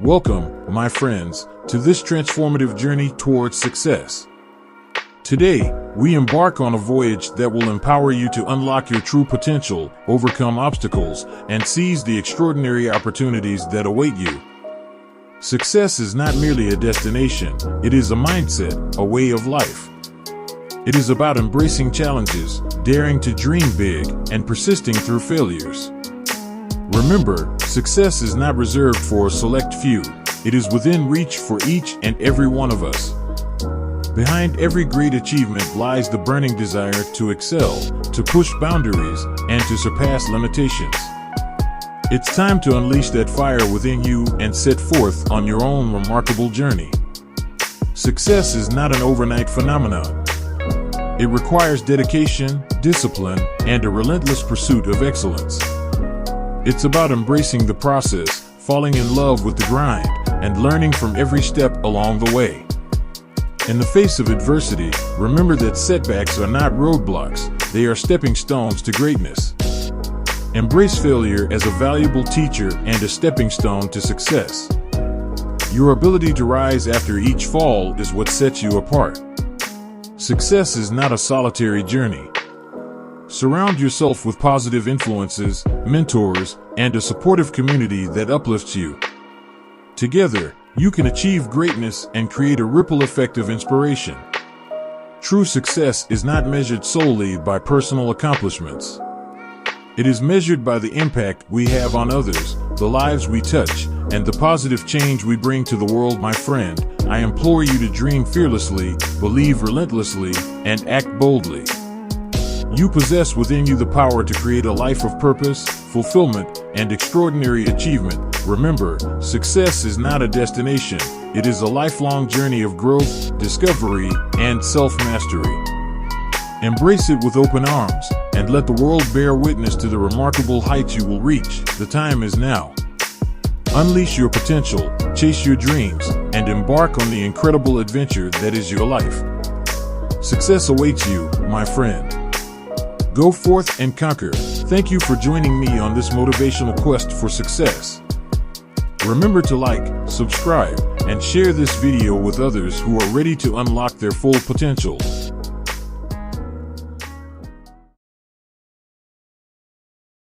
Welcome, my friends, to this transformative journey towards success. Today, we embark on a voyage that will empower you to unlock your true potential, overcome obstacles, and seize the extraordinary opportunities that await you. Success is not merely a destination, it is a mindset, a way of life. It is about embracing challenges, daring to dream big, and persisting through failures. Remember, success is not reserved for a select few. It is within reach for each and every one of us. Behind every great achievement lies the burning desire to excel, to push boundaries, and to surpass limitations. It's time to unleash that fire within you and set forth on your own remarkable journey. Success is not an overnight phenomenon. It requires dedication, discipline, and a relentless pursuit of excellence. It's about embracing the process, falling in love with the grind, and learning from every step along the way. In the face of adversity, remember that setbacks are not roadblocks, they are stepping stones to greatness. Embrace failure as a valuable teacher and a stepping stone to success. Your ability to rise after each fall is what sets you apart. Success is not a solitary journey. Surround yourself with positive influences, mentors, and a supportive community that uplifts you. Together, you can achieve greatness and create a ripple effect of inspiration. True success is not measured solely by personal accomplishments. It is measured by the impact we have on others, the lives we touch, and the positive change we bring to the world. My friend, I implore you to dream fearlessly, believe relentlessly, and act boldly. You possess within you the power to create a life of purpose, fulfillment, and extraordinary achievement. Remember, success is not a destination, it is a lifelong journey of growth, discovery, and self-mastery. Embrace it with open arms, and let the world bear witness to the remarkable heights you will reach. The time is now. Unleash your potential, chase your dreams, and embark on the incredible adventure that is your life. Success awaits you, my friend. Go forth and conquer. Thank you for joining me on this motivational quest for success. Remember to like, subscribe, and share this video with others who are ready to unlock their full potential.